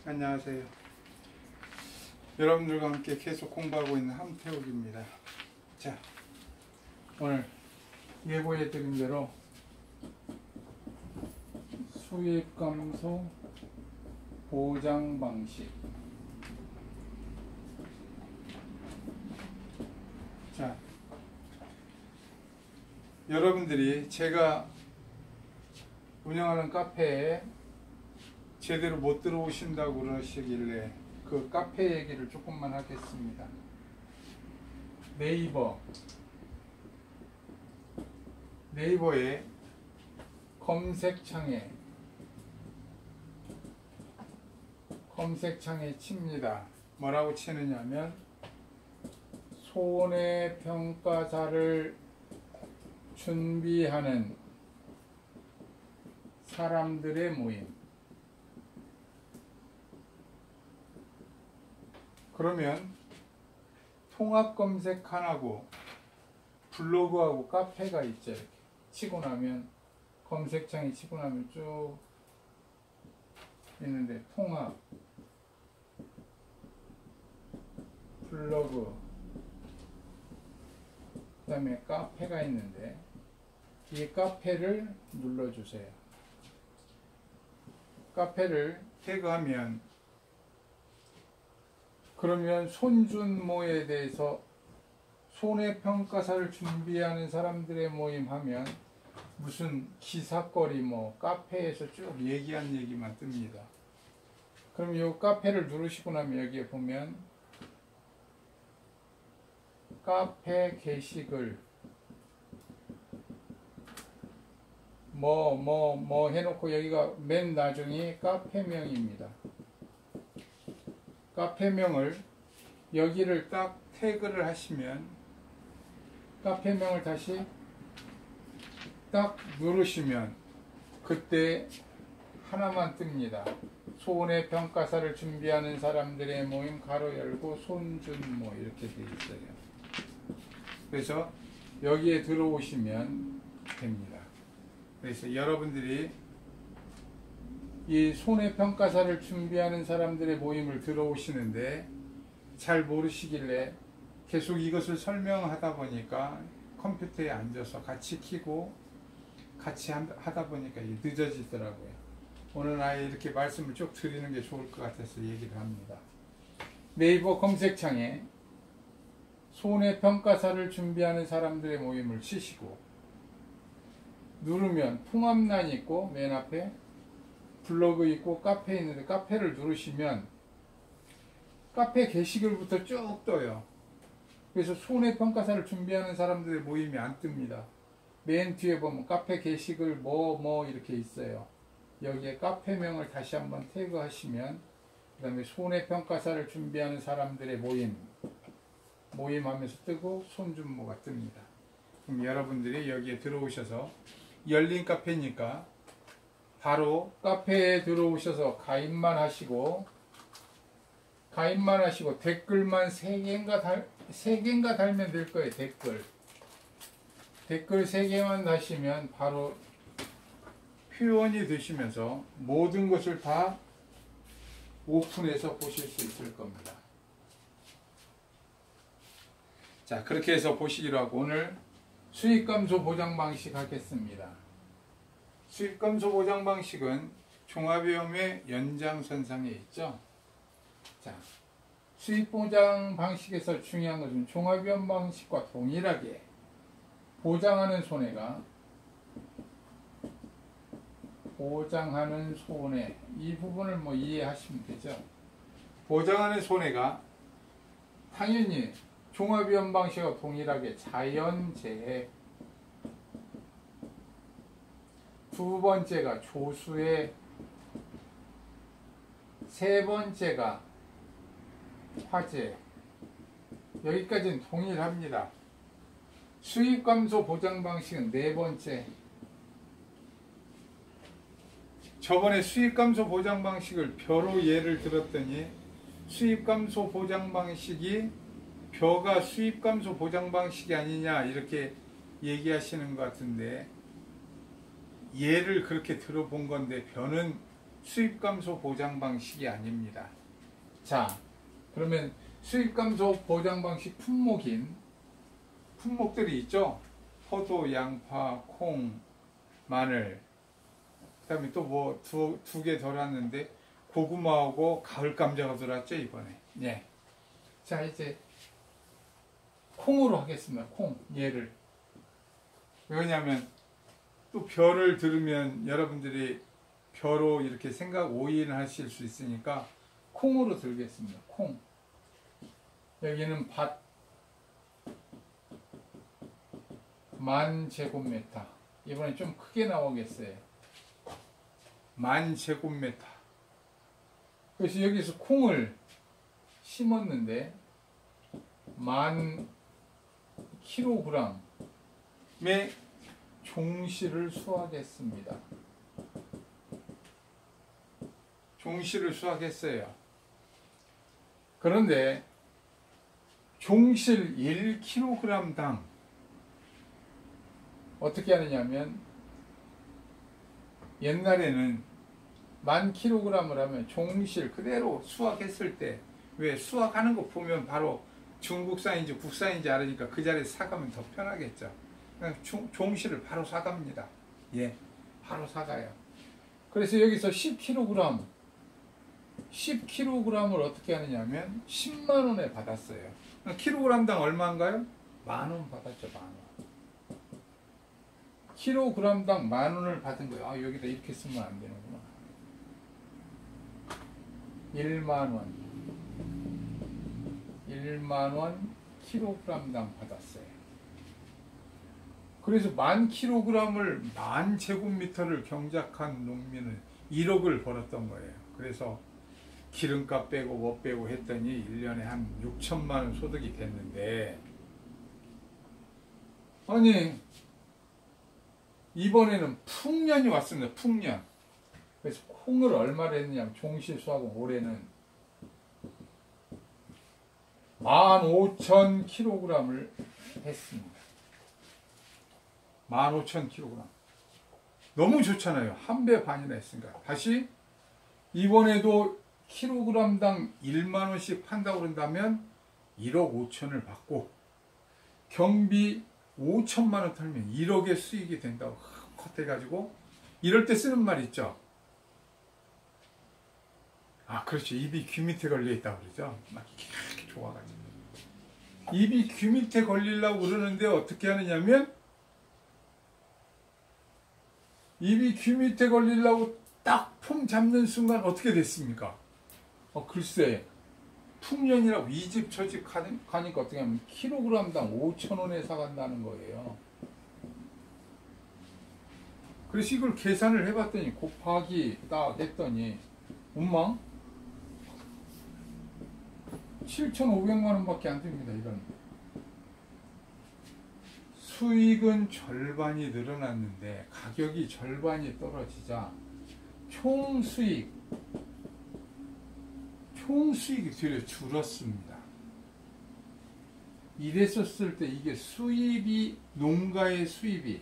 안녕하세요. 여러분들과 함께 계속 공부하고 있는 함태욱입니다. 자, 오늘 예고해 드린 대로 수익감소 보장 방식. 자, 여러분들이 제가 운영하는 카페에 제대로 못 들어오신다고 그러시길래 그 카페 얘기를 조금만 하겠습니다. 네이버에 검색창에 칩니다. 뭐라고 치느냐면 손해평가사를 준비하는 사람들의 모임. 그러면 통합 검색 하나고 블로그하고 카페가 있죠. 이렇게 치고 나면 검색창에 치고 나면 쭉 있는데 통합, 블로그, 그 다음에 카페가 있는데 이 카페를 눌러주세요. 카페를 태그하면 그러면 손준모에 대해서 손해평가사를 준비하는 사람들의 모임 하면 무슨 기사거리 뭐 카페에서 쭉 얘기한 얘기만 뜹니다. 그럼 이 카페를 누르시고 나면 여기에 보면 카페 게시글 뭐 해놓고 여기가 맨 나중이 카페명입니다. 카페명을 여기를 딱 태그를 하시면 카페명을 다시 딱 누르시면 그때 하나만 뜹니다. 손해평가사를 준비하는 사람들의 모임 가로 열고 손준모 이렇게 돼 있어요. 그래서 여기에 들어오시면 됩니다. 그래서 여러분들이 이 손해평가사를 준비하는 사람들의 모임을 들어오시는데 잘 모르시길래 계속 이것을 설명하다 보니까 컴퓨터에 앉아서 같이 키고 같이 하다 보니까 늦어지더라고요. 오늘 아예 이렇게 말씀을 쭉 드리는 게 좋을 것 같아서 얘기를 합니다. 네이버 검색창에 손해평가사를 준비하는 사람들의 모임을 치시고 누르면 통합란이 있고 맨 앞에 블로그 있고 카페 있는데 카페를 누르시면 카페 게시글부터 쭉 떠요. 그래서 손해평가사를 준비하는 사람들의 모임이 안 뜹니다. 맨 뒤에 보면 카페 게시글 뭐 이렇게 있어요. 여기에 카페명을 다시 한번 태그하시면 그 다음에 손해평가사를 준비하는 사람들의 모임 하면서 뜨고 손준모가 뜹니다. 그럼 여러분들이 여기에 들어오셔서 열린 카페니까 바로 카페에 들어오셔서 가입만 하시고 댓글만 3개인가 달면 될 거예요. 댓글 3개만 다시면 바로 회원이 되시면서 모든 것을 다 오픈해서 보실 수 있을 겁니다. 자, 그렇게 해서 보시기로 하고 오늘 수익감소 보장 방식 하겠습니다. 수익감소 보장 방식은 종합위험의 연장선상에 있죠. 자, 수익보장 방식에서 중요한 것은 종합위험 방식과 동일하게 보장하는 손해가 이 부분을 뭐 이해하시면 되죠. 보장하는 손해가 당연히 종합위험 방식과 동일하게 자연재해, 두 번째가 조수해, 세 번째가 화재. 여기까지는 동일합니다. 수익감소 보장 방식은 네 번째. 저번에 수익감소 보장 방식을 벼로 예를 들었더니 수익감소 보장 방식이 벼가 수익감소 보장 방식이 아니냐 이렇게 얘기하시는 것 같은데 예를 그렇게 들어본 건데 벼는 수입 감소 보장 방식이 아닙니다. 자, 그러면 수입 감소 보장 방식 품목들이 있죠. 포도, 양파, 콩, 마늘. 그다음에 또 뭐 두 개 더 왔는데 고구마하고 가을 감자가 들어왔죠 이번에. 네. 자, 이제 콩으로 하겠습니다. 콩 얘를. 왜냐하면 또 벼를 들으면 여러분들이 벼로 이렇게 오인하실 수 있으니까 콩으로 들겠습니다. 콩. 여기는 밭 10,000제곱미터. 이번에 좀 크게 나오겠어요. 10,000제곱미터. 그래서 여기서 콩을 심었는데 10,000kg의 종씨를 수확했습니다. 종씨를 수확했어요. 그런데 종실 1kg당 어떻게 하느냐면 옛날에는 10,000kg을 하면 종실 그대로 수확했을 때 왜 수확하는 거 보면 바로 중국산인지 국산인지 알으니까 그 자리에 사가면 더 편하겠죠. 그냥 종실을 바로 사갑니다. 예, 바로 사가요. 그래서 여기서 10kg을 어떻게 하느냐면 10만 원에 받았어요. 킬로그램당 얼마인가요? 10,000원 받았죠. 10,000원. 킬로그램당 10,000원을 받은 거예요. 아, 여기다 이렇게 쓰면 안 되는구나. 10,000원. 10,000원 킬로그램당 받았어요. 그래서 10,000kg을 10,000제곱미터를 경작한 농민은 1억을 벌었던 거예요. 그래서 기름값 빼고 뭐 빼고 했더니 1년에 한 6천만 원 소득이 됐는데, 아니 이번에는 풍년이 왔습니다. 풍년. 그래서 콩을 얼마를 했느냐면 종실수하고 올해는 15,000kg을 했습니다. 15,000kg. 너무 좋잖아요. 한 배 반이나 했으니까. 다시 이번에도 킬로그램당 1만 원씩 판다고 그런다면 1억 5천을 받고 경비 5천만 원 털면 1억의 수익이 된다고 컷해가지고 이럴 때 쓰는 말 있죠. 아, 그렇죠. 입이 귀 밑에 걸려 있다고 그러죠. 막 이렇게 좋아가지고. 입이 귀 밑에 걸리려고 그러는데 어떻게 하느냐면 입이 귀 밑에 걸리려고 딱 폼 잡는 순간 어떻게 됐습니까? 글쎄, 풍년이라고 이 집 저 집 가니까 어떻게 하면 킬로그램당 5,000원에 사간다는 거예요. 그래서 이걸 계산을 해봤더니 곱하기 딱 했더니 엄마 7,500만 원밖에 안 됩니다. 이건 수익은 절반이 늘어났는데 가격이 절반이 떨어지자 총수익이 되려 줄었습니다. 이랬었을 때 이게 수입이, 농가의 수입이,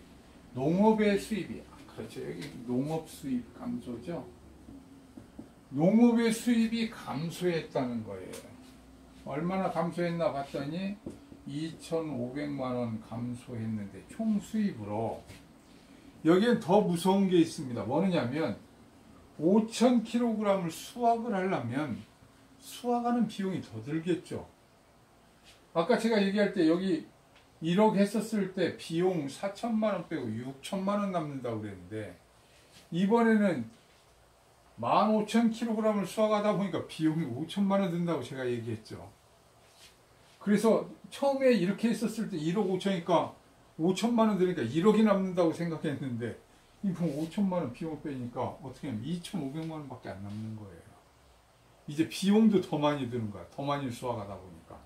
농업의 수입이, 그렇죠. 여기 농업 수입 감소죠. 농업의 수입이 감소했다는 거예요. 얼마나 감소했나 봤더니 2,500만 원 감소했는데 총 수입으로 여기엔 더 무서운 게 있습니다. 뭐냐면 5,000kg을 수확을 하려면 수확하는 비용이 더 들겠죠. 아까 제가 얘기할 때 여기 1억 했었을 때 비용 4천만 원 빼고 6천만 원 남는다고 그랬는데 이번에는 15,000kg을 수확하다 보니까 비용이 5천만 원 든다고 제가 얘기했죠. 그래서 처음에 이렇게 했었을 때 1억 5천이니까 5천만 원 드니까 1억이 남는다고 생각했는데 이번 5천만 원 비용 빼니까 어떻게 하면 2,500만 원밖에 안 남는 거예요. 이제 비용도 더 많이 드는 거야. 더 많이 수확하다 보니까.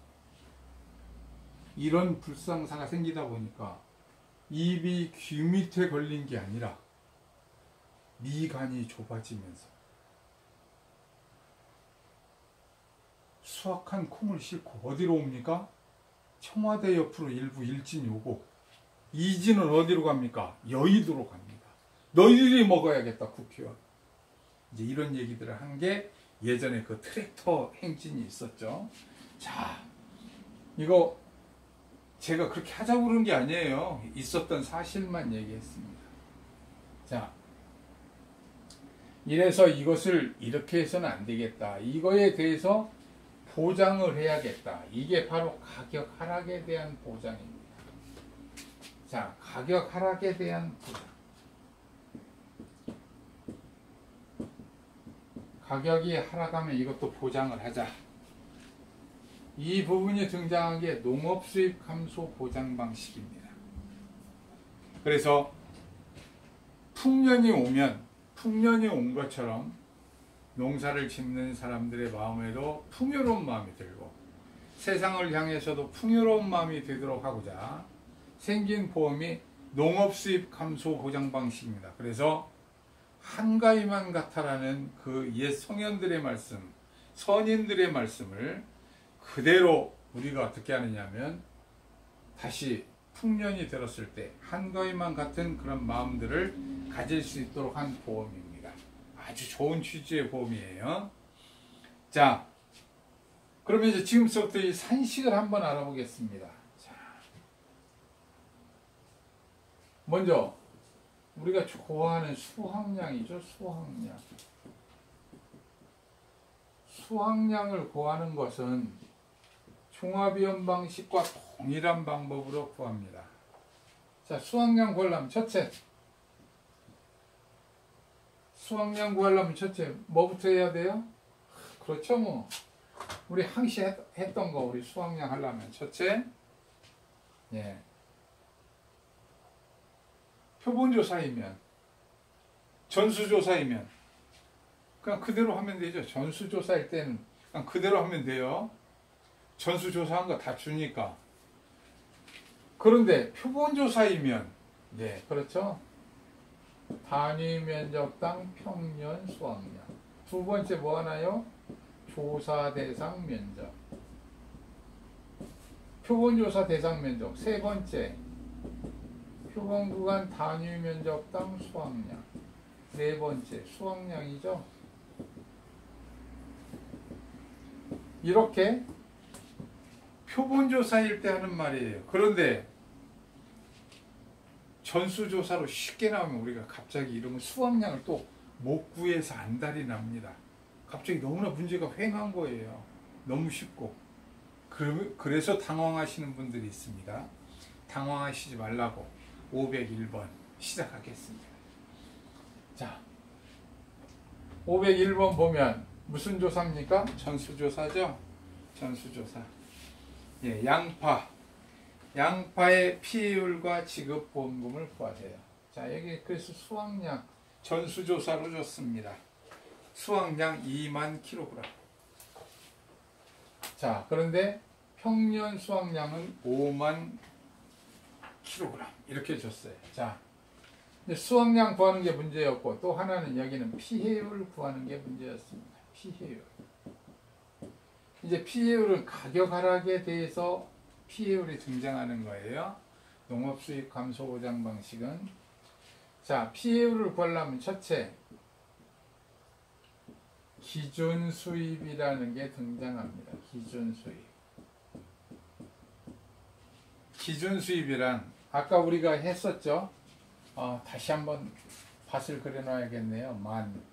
이런 불상사가 생기다 보니까 입이 귀 밑에 걸린 게 아니라 미간이 좁아지면서 수확한 콩을 싣고 어디로 옵니까? 청와대 옆으로 일부 일진이 오고 이진은 어디로 갑니까? 여의도로 갑니다. 너희들이 먹어야겠다, 국회의원. 이제 이런 얘기들을 한 게 예전에 그 트랙터 행진이 있었죠. 자, 이거 제가 그렇게 하자고 그런 게 아니에요. 있었던 사실만 얘기했습니다. 자, 이래서 이것을 이렇게 해서는 안 되겠다. 이거에 대해서 보장을 해야겠다. 이게 바로 가격 하락에 대한 보장입니다. 자, 가격 하락에 대한 보장. 가격이 하락하면 이것도 보장을 하자. 이 부분이 등장한 게 농업 수입 감소 보장 방식입니다. 그래서 풍년이 온 것처럼 농사를 짓는 사람들의 마음에도 풍요로운 마음이 들고 세상을 향해서도 풍요로운 마음이 되도록 하고자 생긴 보험이 농업 수입 감소 보장 방식입니다. 그래서 한가위만 같아라는 그 옛 성현들의 말씀, 선인들의 말씀을 그대로 우리가 어떻게 하느냐면 다시 풍년이 들었을 때 한가위만 같은 그런 마음들을 가질 수 있도록 한 보험입니다. 아주 좋은 취지의 보험이에요. 자, 그러면 이제 지금부터 이 산식을 한번 알아보겠습니다. 자, 먼저 우리가 좋아하는 수확량이죠. 수확량. 수확량을 구하는 것은 종합이원 방식과 동일한 방법으로 구합니다. 자, 수확량 구하려면 첫째, 뭐부터 해야 돼요? 그렇죠, 뭐. 우리 항시 했던 거, 우리 수확량 하려면 첫째, 예. 표본조사이면, 전수조사이면, 그냥 그대로 하면 되죠. 전수조사일 때는 그냥 그대로 하면 돼요. 전수조사한 거 다 주니까. 그런데 표본조사이면, 네, 그렇죠. 단위 면적당 평년 수확량. 두 번째 뭐 하나요? 조사 대상 면적. 표본조사 대상 면적. 세 번째, 표본구간 단위 면적당 수확량. 네 번째, 수확량이죠. 이렇게 표본조사일 때 하는 말이에요. 그런데 전수조사로 쉽게 나오면 우리가 갑자기 이러면 수확량을 또 못 구해서 안달이 납니다. 갑자기 너무나 문제가 휑한 거예요. 너무 쉽고. 그래서 당황하시는 분들이 있습니다. 당황하시지 말라고 501번 시작하겠습니다. 자, 501번 보면 무슨 조사입니까? 전수조사죠? 전수조사. 예, 양파의 피해율과 지급보험금을 구하세요. 자, 여기 그래서 수확량 전수조사로 줬습니다. 수확량 2만 kg. 자, 그런데 평년 수확량은 5만 kg. 이렇게 줬어요. 자, 수확량 구하는 게 문제였고, 또 하나는 여기는 피해율 구하는 게 문제였습니다. 피해율. 이제 피해율은 가격 하락에 대해서 피해율이 등장하는 거예요. 농업 수입 감소 보장 방식은. 자, 피해율을 구하려면 첫째, 기준 수입이라는 게 등장합니다. 기준 수입. 기준 수입이란 아까 우리가 했었죠. 다시 한번 밭을 그려놔야겠네요. 만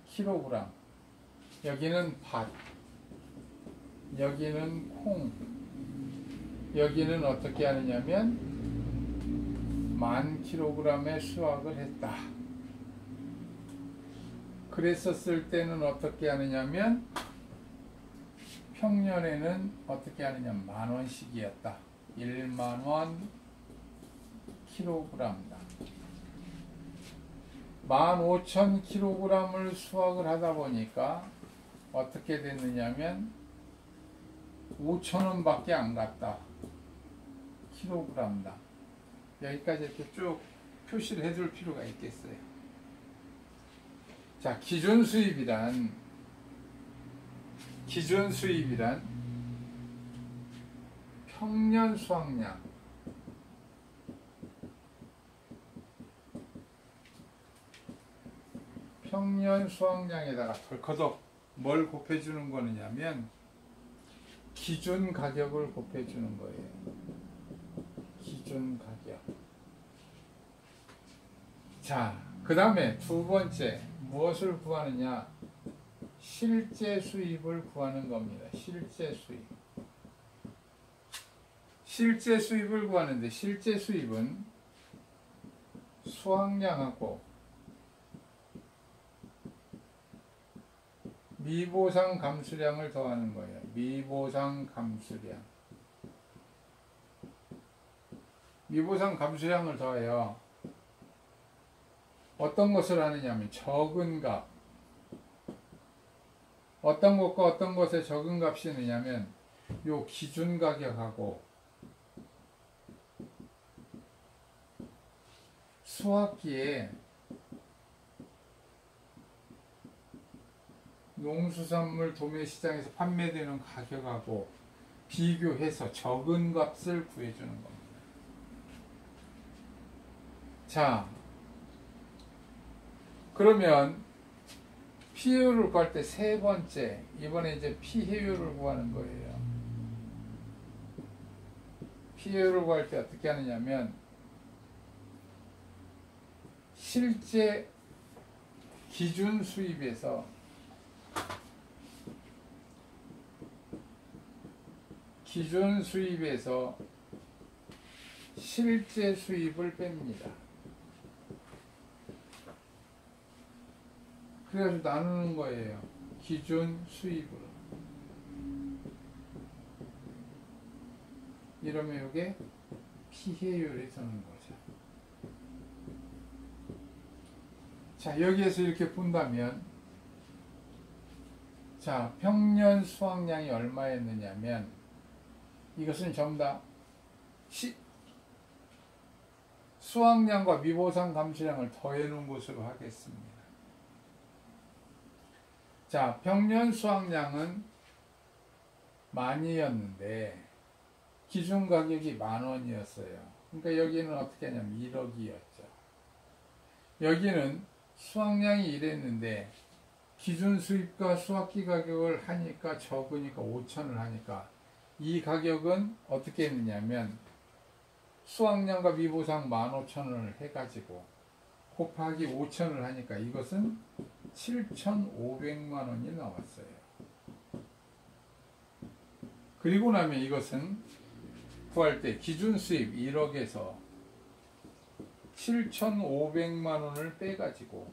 킬로그램. 여기는 밭, 여기는 콩, 여기는 어떻게 하느냐면 10,000kg의 수확을 했다. 그랬었을 때는 어떻게 하느냐면 평년에는 어떻게 하느냐 10,000원씩이었다. 10,000원 킬로그램당 15,000kg을 수확을 하다 보니까 어떻게 됐느냐면 5,000원밖에 안 갔다. 킬로그램당. 여기까지 이렇게 쭉 표시를 해줄 필요가 있겠어요. 자, 기준 수입이란 평년 수확량, 평년 수확량에다가 덜커덕 뭘 곱해주는 거느냐면 기준 가격을 곱해주는 거예요. 기준 가격. 자, 그 다음에 두 번째 무엇을 구하느냐? 실제 수입을 구하는 겁니다. 실제 수입. 실제 수입을 구하는데 실제 수입은 수확량하고 미보상 감수량을 더하는 거예요. 미보상 감수량. 미보상 감수량을 더해요. 어떤 것을 하느냐면 적은 값. 어떤 것과 어떤 것의 적은 값이 있느냐면 요 기준 가격하고 수확기에 농수산물 도매시장에서 판매되는 가격하고 비교해서 적은 값을 구해주는 겁니다. 자, 그러면 피해율을 구할 때 세 번째, 이번에 이제 피해율을 구하는 거예요. 피해율을 구할 때 어떻게 하느냐면 실제 기준 수입에서 실제 수입을 뺍니다. 그래서 나누는 거예요. 기준 수입으로. 이러면 이게 피해율이 되는 거죠. 자, 여기에서 이렇게 본다면, 자, 평년 수확량이 얼마였느냐면, 이것은 전부 다 수확량과 미보상 감수량을 더해 놓은 것으로 하겠습니다. 자, 평년 수확량은 10,000이었는데 기준 가격이 10,000원이었어요. 그러니까 여기는 어떻게 하냐면 1억이었죠. 여기는 수확량이 이랬는데 기준 수입과 수확기 가격을 하니까 적으니까 5,000을 하니까 이 가격은 어떻게 했느냐면 수확량과 미보상 15,000원을 해가지고 곱하기 5,000을 하니까 이것은 7,500만 원이 나왔어요. 그리고 나면 이것은 구할 때 기준 수입 1억에서 7,500만 원을 빼가지고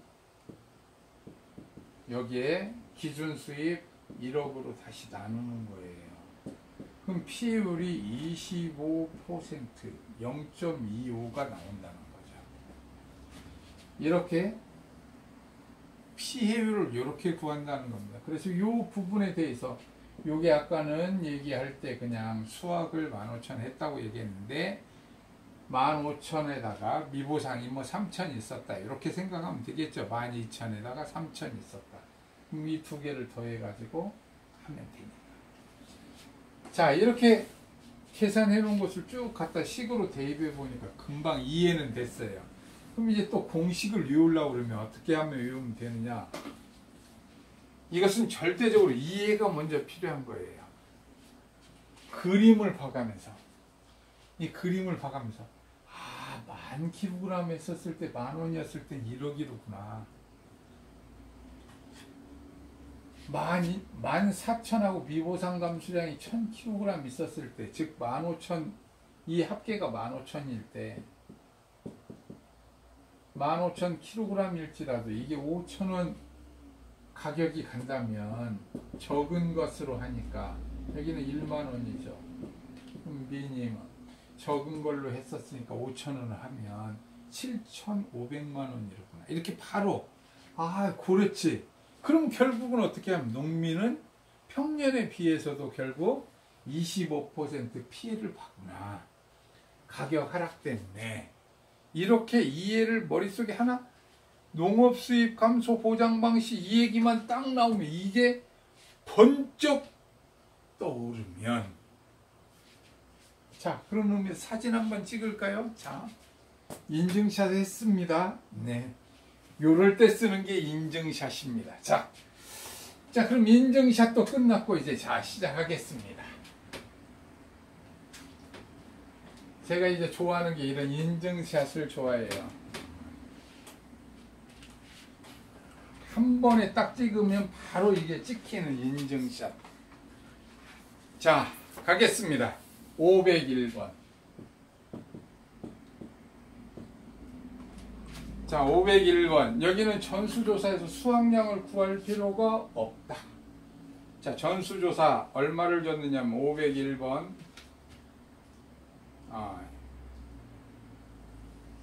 여기에 기준 수입 1억으로 다시 나누는 거예요. 그럼 피해율이 25%, 0.25가 나온다는 거죠. 이렇게 피해율을 이렇게 구한다는 겁니다. 그래서 이 부분에 대해서 요게 아까는 얘기할 때 그냥 수확을 15,000 했다고 얘기했는데 15,000에다가 미보상이 뭐 3,000 있었다 이렇게 생각하면 되겠죠. 12,000에다가 3,000 있었다. 그럼 이 두 개를 더해 가지고 하면 됩니다. 자, 이렇게 계산해 놓은 것을 쭉 갖다 식으로 대입해 보니까 금방 이해는 됐어요. 그럼 이제 또 공식을 외우려고 그러면 어떻게 하면 외우면 되느냐? 이것은 절대적으로 이해가 먼저 필요한 거예요. 그림을 봐가면서 이 그림을 봐가면서 1000kg 했었을 때 10,000원이었을 때 1억이로구나. 14,000하고 미보상 감수량이 1,000kg 있었을 때, 즉 15,000, 이 합계가 15,000일 때 15,000kg일지라도 이게 5,000원 가격이 간다면 적은 것으로 하니까 여기는 10,000원이죠. 그럼 미니멈 적은 걸로 했었으니까 5,000원을 하면 7,500만 원이로구나. 이렇게 바로 그렇지. 그럼 결국은 어떻게 하면 농민은 평년에 비해서도 결국 25% 피해를 받구나. 가격 하락 때문에. 이렇게 이해를 머릿속에 하나 농업 수입 감소 보장 방식 이 얘기만 딱 나오면 이게 번쩍 떠오르면 자, 그러면 사진 한번 찍을까요? 자, 인증샷 했습니다. 네. 요럴 때 쓰는 게 인증샷입니다. 자, 그럼 인증샷도 끝났고 이제 자 시작하겠습니다. 제가 이제 좋아하는 게 이런 인증샷을 좋아해요. 한 번에 딱 찍으면 바로 이게 찍히는 인증샷. 자, 가겠습니다. 501번. 자, 501번. 여기는 전수조사에서 수확량을 구할 필요가 없다. 자, 전수조사 얼마를 줬느냐면 501번.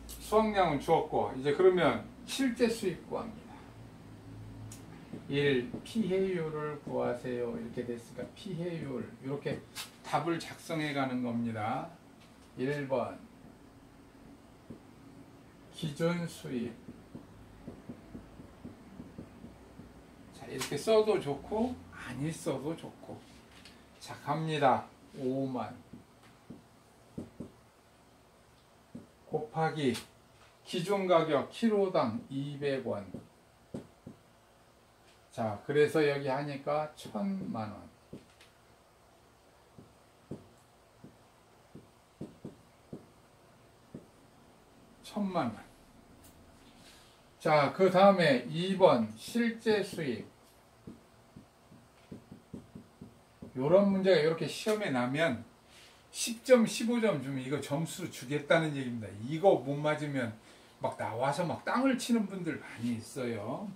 수확량은 주었고, 이제 그러면 실제 수입 구합니다. 1. 피해율을 구하세요. 이렇게 됐으니까 피해율. 이렇게 답을 작성해 가는 겁니다. 1번. 기준 수입. 자, 이렇게 써도 좋고, 안 써도 좋고. 자, 갑니다. 5만. 곱하기 기준 가격 키로당 200원. 자, 그래서 여기 하니까 1000만 원. 자, 그 다음에 2번 실제 수입. 요런 문제가 이렇게 시험에 나면 10점, 15점 주면 이거 점수 주겠다는 얘기입니다. 이거 못 맞으면 막 나와서 막 땅을 치는 분들 많이 있어요.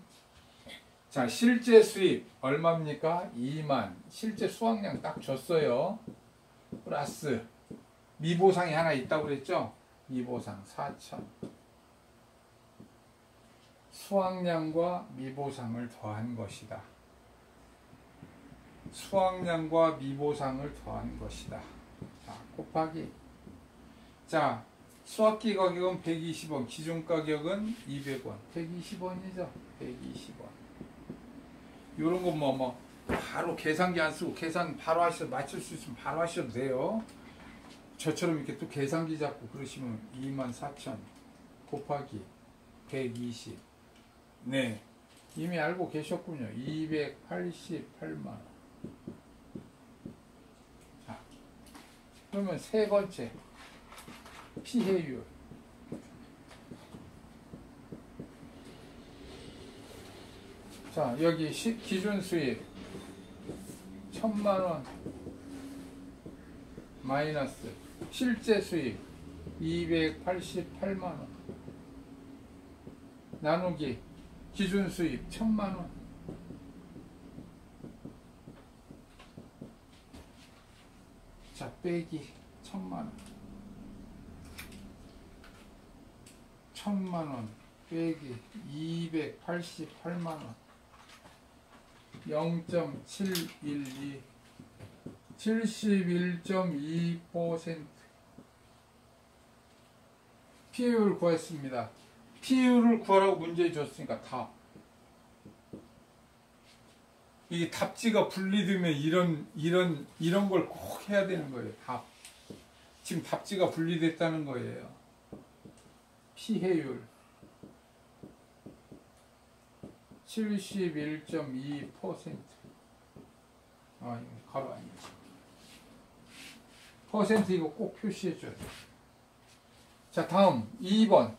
자, 실제 수입 얼마입니까? 2만. 실제 수확량 딱 줬어요. 플러스 미보상이 하나 있다고 그랬죠? 미보상 4천. 수확량과 미보상을 더한 것이다. 수확량과 미보상을 더한 것이다. 자, 곱하기. 자, 수확기 가격은 120원, 기준 가격은 200원. 120원이죠? 120원. 요런 거 바로 계산기 안 쓰고 계산 바로 맞출 수 있으면 바로 하셔도 돼요. 저처럼 이렇게 또 계산기 잡고 그러시면 24,000 곱하기 120. 네. 이미 알고 계셨군요. 288만 원. 자, 그러면 세 번째. 피해율. 자, 여기 기준 수입 1000만 원 마이너스 실제 수입 288만 원 나누기 기준 수입 1000만 원. 자, 빼기 1000만 원. 1000만 원 빼기 288만 원. 0.712 71.2% 피해율을 구했습니다. 피해율을 구하라고 문제 줬으니까 답. 이게 답지가 분리되면 이런 걸 꼭 해야 되는 거예요. 답. 지금 답지가 분리됐다는 거예요. 피해율 71.2%. 이거 가로 아니지. 퍼센트 이거 꼭 표시해 줘야 돼. 자, 다음 2번.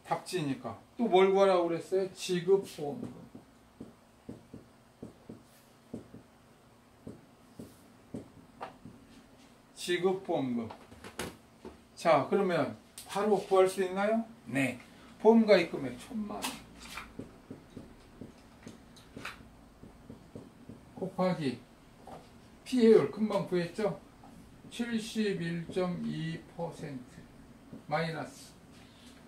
답지니까. 또 뭘 구하라고 그랬어요? 지급보험금. 지급보험금. 자, 그러면 바로 구할 수 있나요? 네. 보험가입 금액 1000만 원. 곱하기 피해율 금방 구했죠? 71.2% 마이너스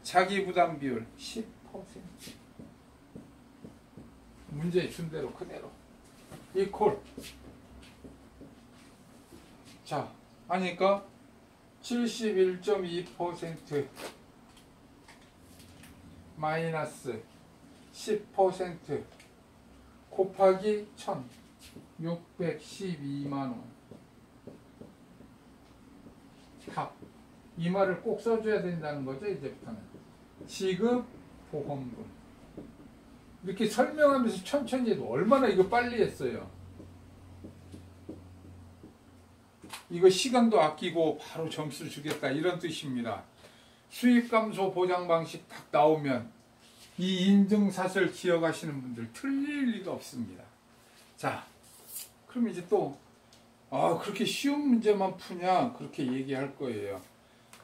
자기부담 비율 10%. 문제 준 대로 그대로 이퀄. 자, 하니까 71.2% 마이너스 10% 곱하기 1000 612만 원. 답. 이 말을 꼭 써줘야 된다는 거죠, 이제부터는. 시급 보험금. 이렇게 설명하면서 천천히 해도 얼마나 이거 빨리 했어요. 이거 시간도 아끼고 바로 점수를 주겠다 이런 뜻입니다. 수익 감소 보장 방식 딱 나오면 이 인증사슬 기억하시는 분들 틀릴 리가 없습니다. 자, 그럼 이제 또 그렇게 쉬운 문제만 푸냐 그렇게 얘기할 거예요.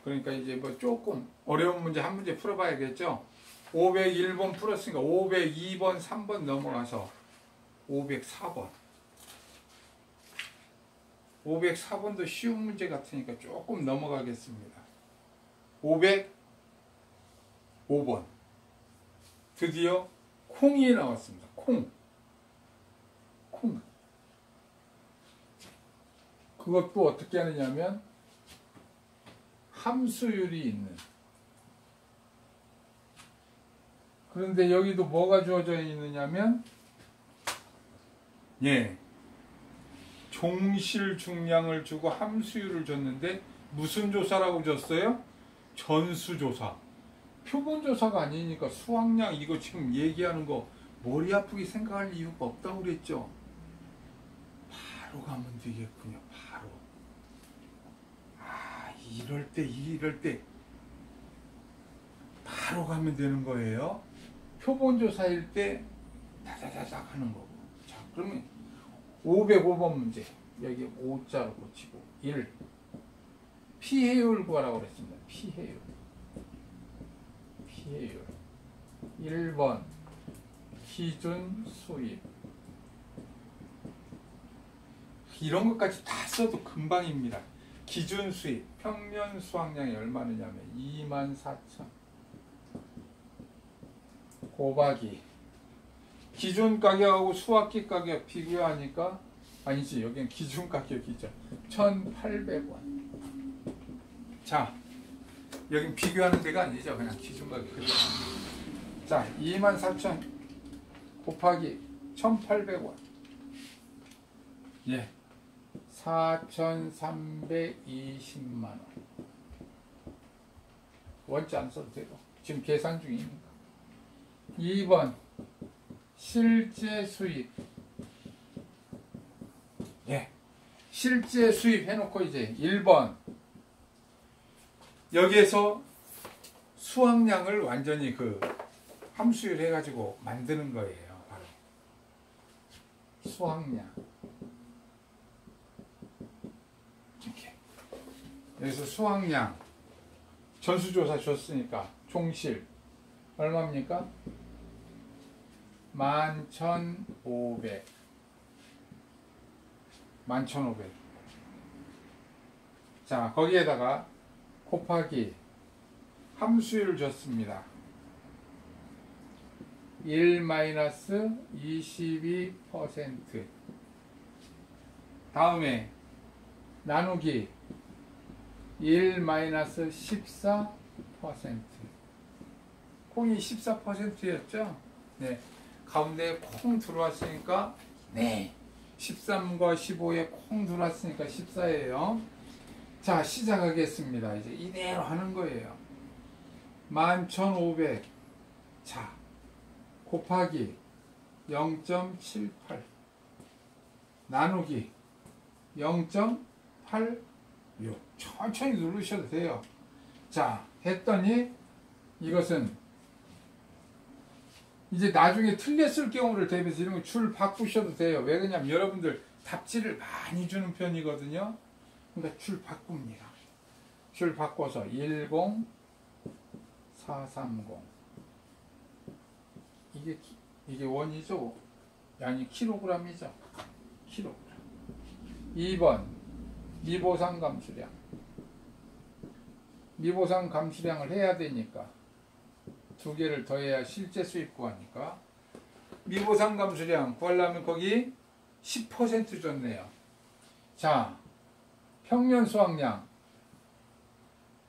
그러니까 이제 뭐 조금 어려운 문제 한 문제 풀어봐야겠죠. 501번 풀었으니까 502번 3번 넘어가서 504번 504번도 쉬운 문제 같으니까 조금 넘어가겠습니다. 505번 드디어 콩이 나왔습니다. 콩 그것도 어떻게 하느냐면 함수율이 있는, 그런데 여기도 뭐가 주어져 있느냐면 종실 중량을 주고 함수율을 줬는데 무슨 조사라고 줬어요? 전수조사. 표본조사가 아니니까 수확량 이거 지금 얘기하는 거 머리 아프게 생각할 이유가 없다고 그랬죠. 바로 가면 되겠군요. 바로. 이럴 때 바로 가면 되는 거예요. 표본조사일 때 다다다닥 하는 거고. 자, 그러면 505번 문제. 여기 5자로 고치고 1. 피해율 구하라고 그랬습니다. 피해율. 1번 기준 수입. 이런 것까지 다 써도 금방입니다. 기준 수입, 평년 수확량이 얼마냐면 24,000 곱하기 기준 가격하고 수확기 가격 비교하니까 아니지, 여기는 기준 가격이죠. 1,800원. 자, 여긴 비교하는 데가 아니죠. 그냥 기준 가격. 자, 24,000 곱하기 1,800원. 4,320만원. 원지 안 써도 되고 지금 계산 중이니까. 2번 실제 수입. 실제 수입 해놓고 이제 1번 여기에서 수확량을 완전히 그 함수율 해가지고 만드는 거예요. 바로 수확량. 이렇게. 그래서 수확량 전수조사 줬으니까 종실 얼마입니까? 11,500. 11,500. 자, 거기에다가 곱하기 함수율을 줬습니다. 1-22%. 다음에 나누기 1-14%. 콩이 14%였죠? 네. 가운데 콩 들어왔으니까 13과 15에 콩 들어왔으니까 14예요. 자, 시작하겠습니다. 이제 이대로 하는 거예요. 11,500. 자, 곱하기 0.78 나누기 0.86. 천천히 누르셔도 돼요. 자, 했더니 이것은 이제 나중에 틀렸을 경우를 대비해서 이런 거 줄 바꾸셔도 돼요. 왜 그러냐면 여러분들 답지를 많이 주는 편이거든요. 그러니까 줄 바꿉니다. 줄 바꿔서 10430. 이게 원이죠? 아니 킬로그램이죠. 킬로그램. 2번 미보상 감수량. 미보상 감수량을 해야 되니까 두 개를 더해야 실제 수입 구하니까 미보상 감수량 구하려면 거기 10% 줬네요. 자, 평년 수확량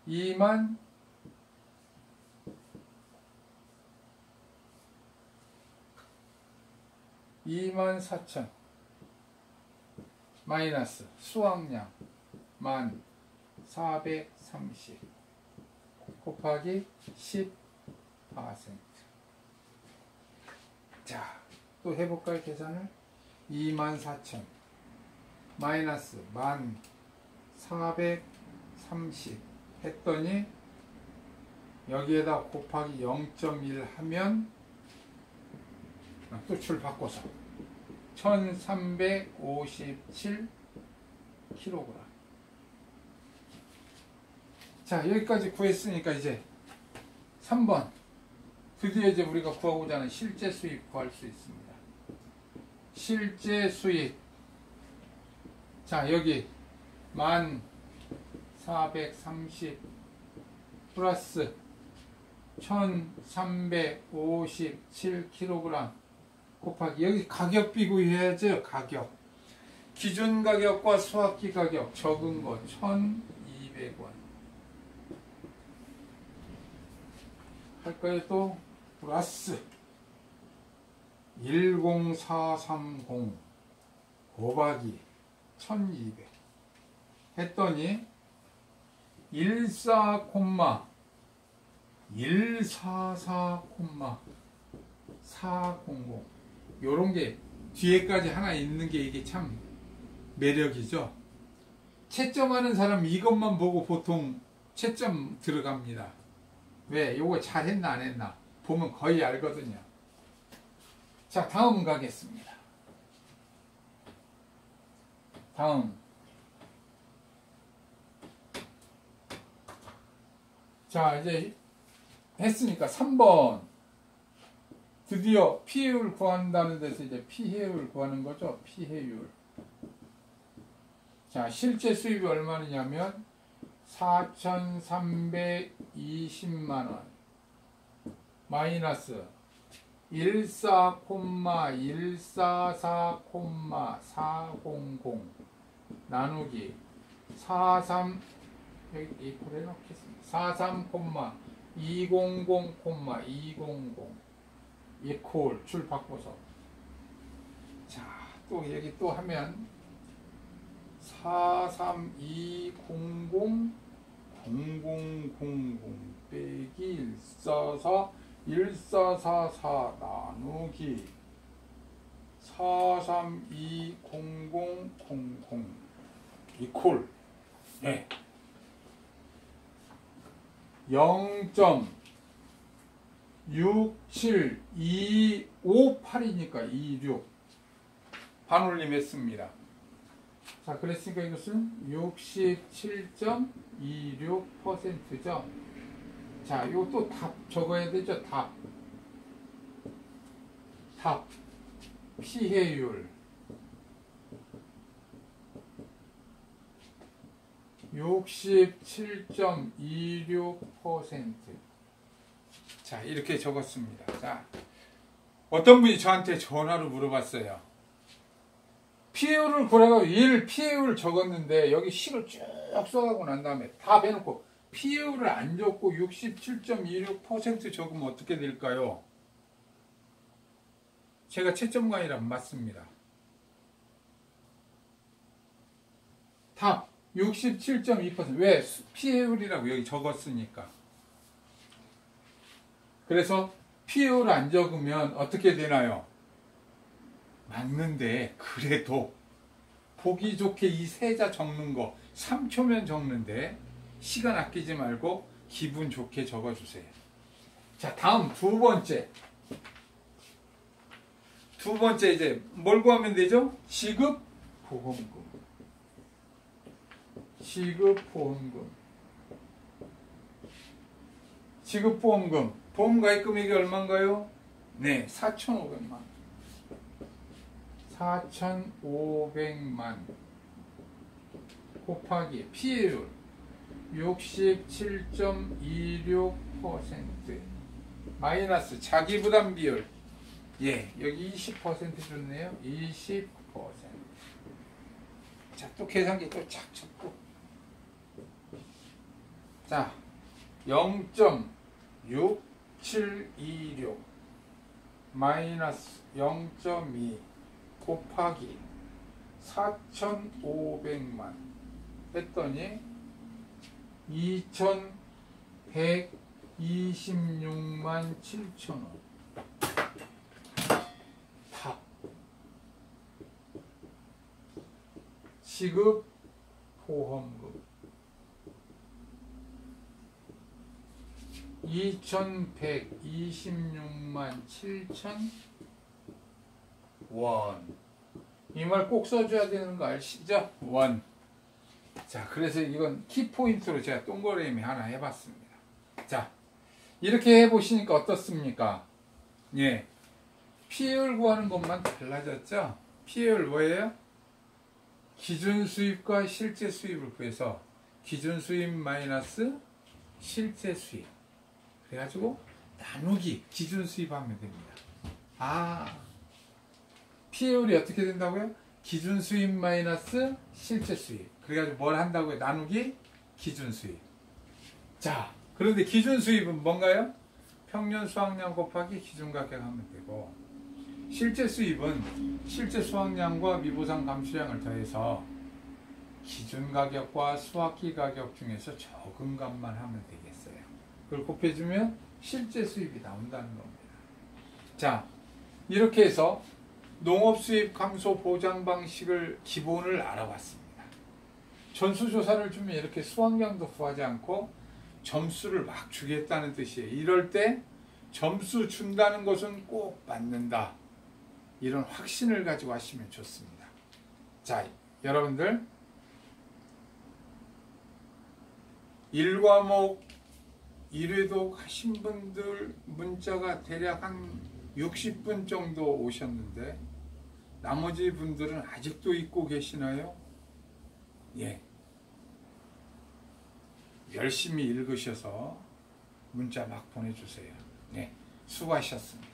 24,000 마이너스 수확량 1430 곱하기 10%. 자, 또 해볼까요, 계산을? 24,000 마이너스 1430 했더니 여기에다 곱하기 0.1 하면 또 줄 바꿔서 1357kg. 자, 여기까지 구했으니까 이제 3번 드디어 이제 우리가 구하고자 하는 실제 수입 구할 수 있습니다. 실제 수입. 자, 여기 1430 플러스 1357kg 곱하기 여기 가격 비교해야죠. 가격 기준 가격과 수학기 가격 적은 거 1200원 할까요? 또 플러스 10430 곱하기 1200 했더니 144,400 요런 게 뒤에까지 하나 있는 게 이게 참 매력이죠. 채점하는 사람 이것만 보고 보통 채점 들어갑니다. 왜? 요거 잘했나 안 했나 보면 거의 알거든요. 자, 다음 가겠습니다. 다음. 자, 이제 했으니까 3번 드디어 피해율 구한다는 데서 이제 피해율 구하는 거죠. 피해율. 자, 실제 수입이 얼마냐면 4,320만원 마이너스 14,144,400 나누기 43 여기 이퀄 해놓겠습니다. 43,200,200 이퀄 줄 바꿔서 자, 또 여기 또 하면 43200 0000 빼기 1444 나누기 4320000 이퀄 네. 0.67258이니까 26 반올림 했습니다. 자, 그랬으니까 이것은 67.26%죠. 자, 이것도 답 적어야 되죠. 답 피해율 67.26%. 자, 이렇게 적었습니다. 자, 어떤 분이 저한테 전화로 물어봤어요. 피해율을 구하라고 1 피해율을 적었는데 여기 식을 쭉 써가고 난 다음에 답 해놓고 피해율을 안 적고 67.26% 적으면 어떻게 될까요? 제가 채점관이라 맞습니다. 답 67.2%. 왜? 피해율이라고 여기 적었으니까. 그래서 피해율을 안 적으면 어떻게 되나요? 맞는데 그래도 보기 좋게 이 세자 적는 거 3초면 적는데 시간 아끼지 말고 기분 좋게 적어주세요. 자, 다음 두 번째 이제 뭘 구하면 되죠? 지급보험금. 지급보험금 보험가입금액이 얼마인가요? 네, 4,500만 4,500만 곱하기 피해율 67.26% 마이너스 자기부담 비율 예, 여기 20% 줬네요. 20%. 자, 또 계산기 또 착 쳤고 자, 0.6726 마이너스 0.2 곱하기 4,500만 했더니 2,100 26만 7천 원. 답. 시급 보험금 2126만 7천 원. 이 말 꼭 써줘야 되는 거 아시죠? 원. 자, 그래서 이건 키포인트로 제가 동그라미 하나 해봤습니다. 자, 이렇게 해보시니까 어떻습니까? 예. 피해율 구하는 것만 달라졌죠? 피해율 뭐예요? 기준 수입과 실제 수입을 구해서 기준 수입 마이너스 실제 수입. 그래가지고 나누기 기준 수입하면 됩니다. 아, 피해율이 어떻게 된다고요? 기준 수입 마이너스 실제 수입. 그래가지고 뭘 한다고요? 나누기 기준 수입. 자, 그런데 기준 수입은 뭔가요? 평년 수확량 곱하기 기준 가격 하면 되고, 실제 수입은 실제 수확량과 미보상 감수량을 더해서 기준 가격과 수확기 가격 중에서 적은 값만 하면 되겠어요. 그걸 곱해주면 실제 수입이 나온다는 겁니다. 자, 이렇게 해서 농업 수입 감소 보장 방식을 기본을 알아봤습니다. 전수조사를 주면 이렇게 수확량도 구하지 않고 점수를 막 주겠다는 뜻이에요. 이럴 때 점수 준다는 것은 꼭 받는다. 이런 확신을 가지고 하시면 좋습니다. 자, 여러분들 1과목 1회독 하신 분들 문자가 대략 한 60분 정도 오셨는데 나머지 분들은 아직도 잊고 계시나요? 예. 열심히 읽으셔서 문자 막 보내주세요. 네, 수고하셨습니다.